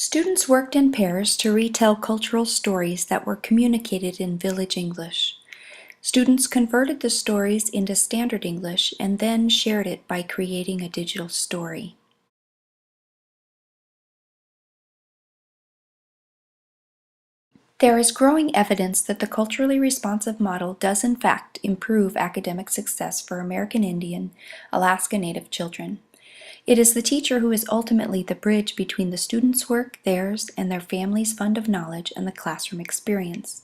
Students worked in pairs to retell cultural stories that were communicated in Village English. Students converted the stories into Standard English and then shared it by creating a digital story. There is growing evidence that the culturally responsive model does in fact improve academic success for American Indian, Alaska Native children. It is the teacher who is ultimately the bridge between the students' work, theirs, and their family's fund of knowledge and the classroom experience.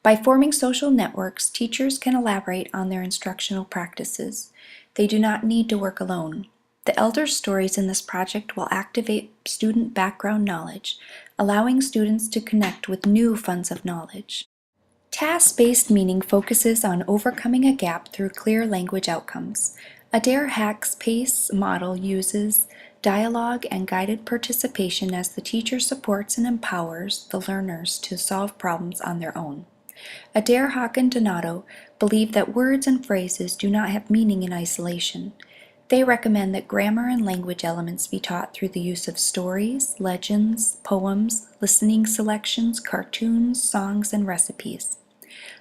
By forming social networks, teachers can elaborate on their instructional practices. They do not need to work alone. The elders' stories in this project will activate student background knowledge, allowing students to connect with new funds of knowledge. Task-based meaning focuses on overcoming a gap through clear language outcomes. Adair Hack's PACE model uses dialogue and guided participation as the teacher supports and empowers the learners to solve problems on their own. Adair, Hack, and Donato believe that words and phrases do not have meaning in isolation. They recommend that grammar and language elements be taught through the use of stories, legends, poems, listening selections, cartoons, songs, and recipes.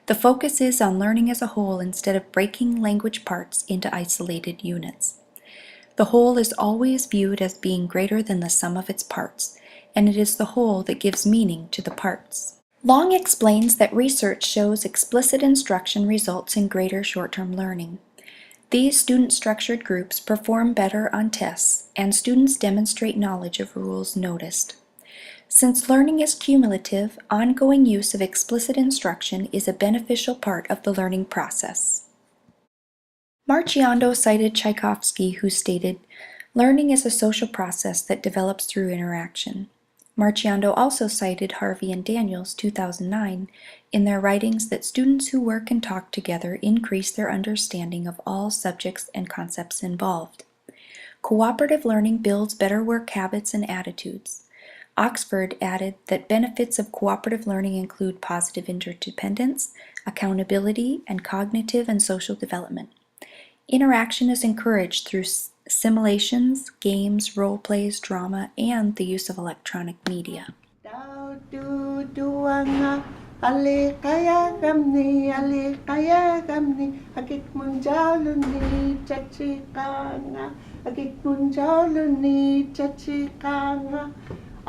The focus is on learning as a whole instead of breaking language parts into isolated units. The whole is always viewed as being greater than the sum of its parts, and it is the whole that gives meaning to the parts. Long explains that research shows explicit instruction results in greater short-term learning. These student-structured groups perform better on tests, and students demonstrate knowledge of rules noticed. Since learning is cumulative, ongoing use of explicit instruction is a beneficial part of the learning process. Marchiondo cited Tchaikovsky, who stated, "Learning is a social process that develops through interaction." Marchiondo also cited Harvey and Daniels, 2009, in their writings that students who work and talk together increase their understanding of all subjects and concepts involved. Cooperative learning builds better work habits and attitudes. Oxford added that benefits of cooperative learning include positive interdependence, accountability, and cognitive and social development. Interaction is encouraged through simulations, games, role plays, drama, and the use of electronic media.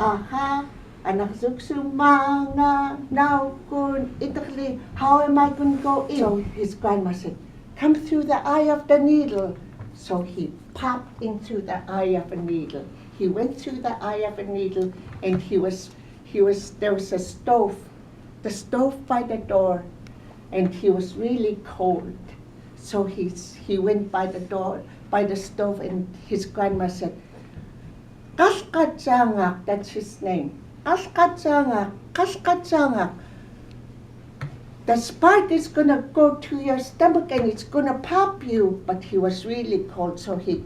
Aha, anak suksumanga, now kun itakli, how am I going to go in? So his grandma said, come through the eye of the needle. So he popped into the eye of a needle. He went through the eye of a needle, and there was a stove, the stove by the door, and he was really cold. So he went by the door, by the stove, and his grandma said, Kaskadzangak, that's his name. Kaskadzangak, Kaskadzangak. The spark is gonna go to your stomach and it's gonna pop you. But he was really cold, so he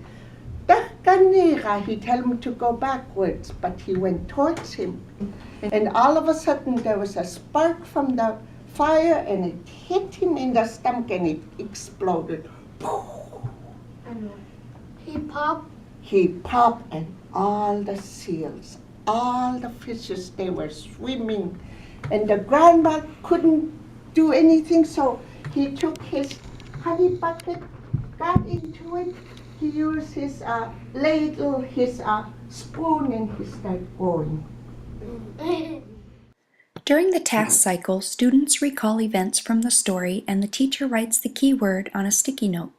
told him to go backwards, but he went towards him. And all of a sudden there was a spark from the fire and it hit him in the stomach and it exploded. And he popped? He popped, and all the seals, all the fishes, they were swimming. And the grandma couldn't do anything, so he took his honey bucket, got into it. He used his ladle, his spoon, and he started going. During the task cycle, students recall events from the story and the teacher writes the key word on a sticky note.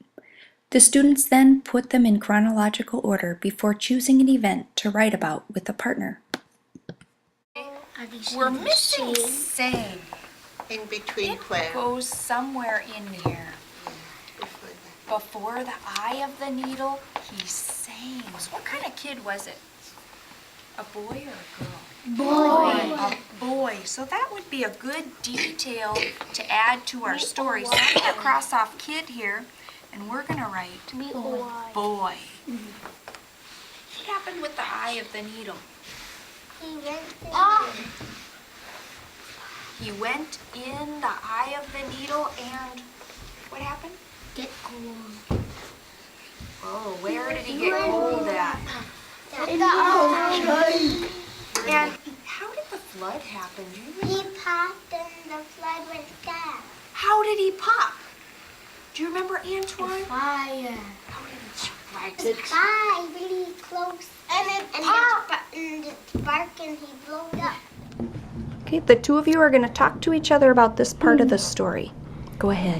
The students then put them in chronological order before choosing an event to write about with a partner. We're missing sing. In between It goes somewhere in here. Before the eye of the needle, he sings. What kind of kid was it? A boy or a girl? Boy. A boy. So that would be a good detail to add to our story. So I'm going to cross off kid here, and we're going to write boy. What happened with the eye of the needle? He went in the eye of the needle and what happened? Get cold. Oh, where did he get cold at? In the eye. And flood happened. Do you He remember? popped and the flood went down. How did he pop? Do you remember, Antoine? Fire. How did he strike? The sky really close. And it popped. And it sparked and he blew it up. Okay, the two of you are going to talk to each other about this part of the story. Go ahead.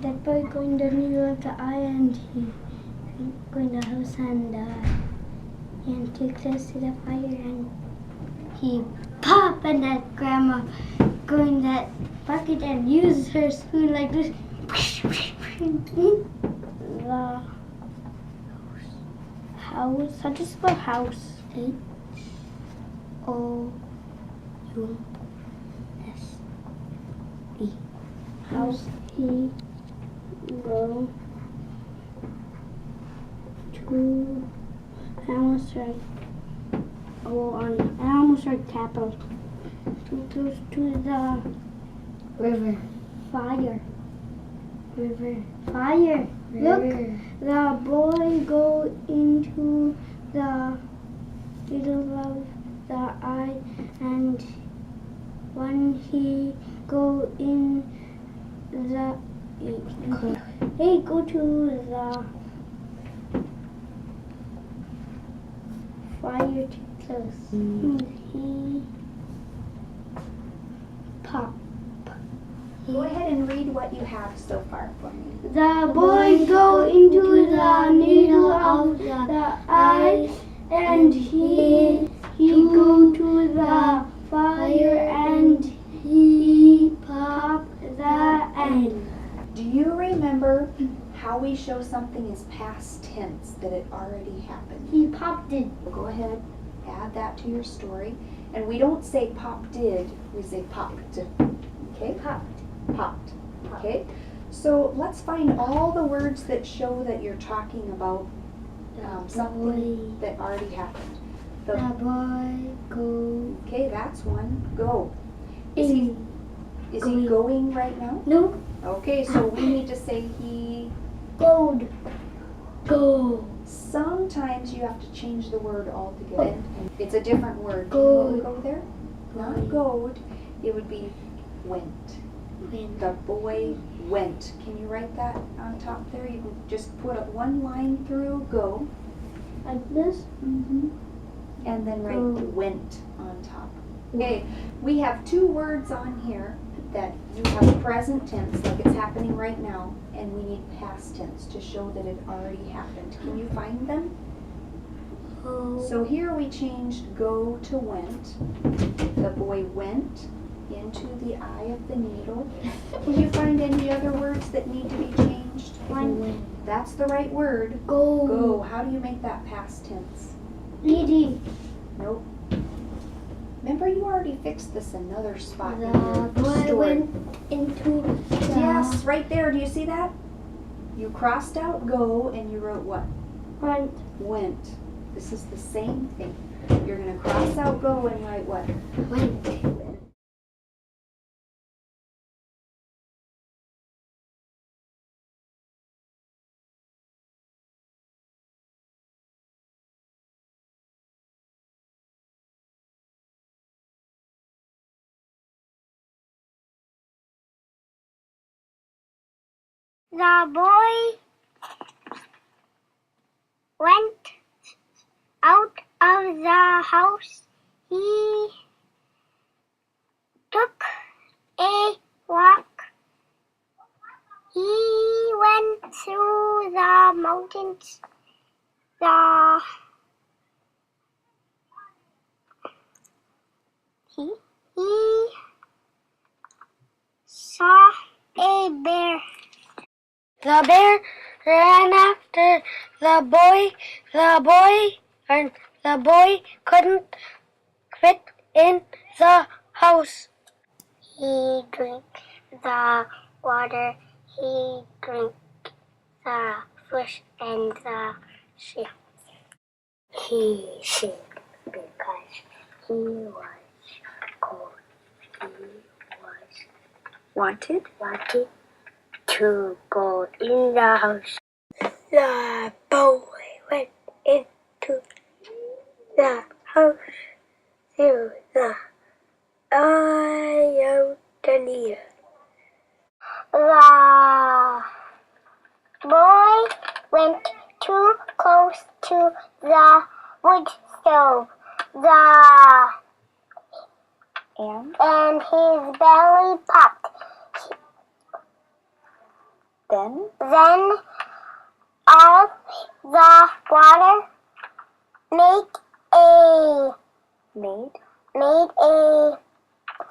That boy going to New York to eye and he going to house and too close to the fire and he pop and that grandma going that bucket and use her spoon like this. The house, how do you spell house? H-O-U-S-E. House. He go to, I almost tried, I almost tried capital. To the River. fire. Fire. Look, the boy go into the middle of the eye and when he go in the hey go to the fire too close. He pop. Go ahead and read what you have so far for me. The boy go into the needle of the eye and he go to the fire and he pop the end. Do you remember how we show something is past tense, that it already happened? He popped it. Go ahead, add that to your story. And we don't say pop did, we say popped. Okay? Popped. Okay? So let's find all the words that show that you're talking about something that already happened. The boy go. Okay, that's one. Go. Is he going right now? No. Okay, so we need to say he. Gold. Go. Sometimes you have to change the word altogether. It's a different word. Gold. Do you know go there? Not gold. It would be went. The boy went. Can you write that on top there? You can just put one line through go. Like this? Mm-hmm. And then write Go. went on top. Okay, we have two words on here that you have present tense, like it's happening right now, and we need past tense to show that it already happened. Can you find them? Oh. So here we changed go to went. The boy went into the eye of the needle. Can you find any other words that need to be changed? Went. That's the right word. Go. Go. How do you make that past tense? Lady. Nope. Remember, you already fixed this another spot in The your boy story. went into the Yes, right there. Do you see that? You crossed out go and you wrote what? Went. Went. This is the same thing. You're going to cross out go and write what? Went. The boy went out of the house. He took a walk. He went through the mountains. He saw a bear. The bear ran after the boy. The boy couldn't fit in the house. He drank the water. He drank the fish and the sheep. He sick because he was cold. He was wanted to go in the house. The boy went into the house through the Eye of the needle. The boy went too close to the wood stove. And his belly popped. Then all the water made a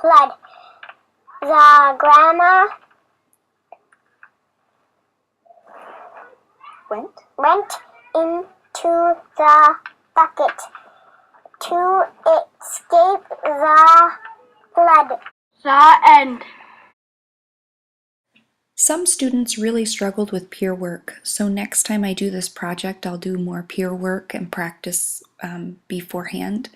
flood. The grandma went into the bucket to escape the flood. The end. Some students really struggled with peer work, so next time I do this project, I'll do more peer work and practice beforehand.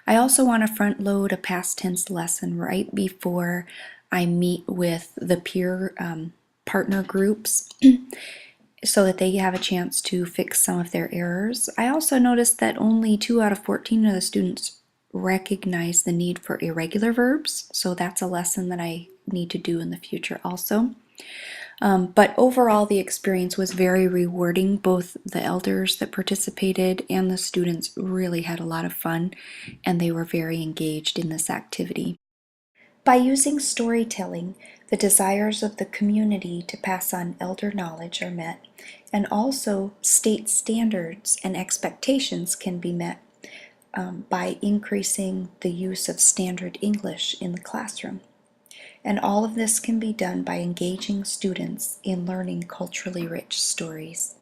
I also want to front load a past tense lesson right before I meet with the peer partner groups so that they have a chance to fix some of their errors. I also noticed that only 2 out of 14 of the students recognize the need for irregular verbs, so that's a lesson that I need to do in the future also. But overall, the experience was very rewarding. Both the elders that participated and the students really had a lot of fun, and they were very engaged in this activity. By using storytelling, the desires of the community to pass on elder knowledge are met, and also state standards and expectations can be met by increasing the use of standard English in the classroom. And all of this can be done by engaging students in learning culturally rich stories.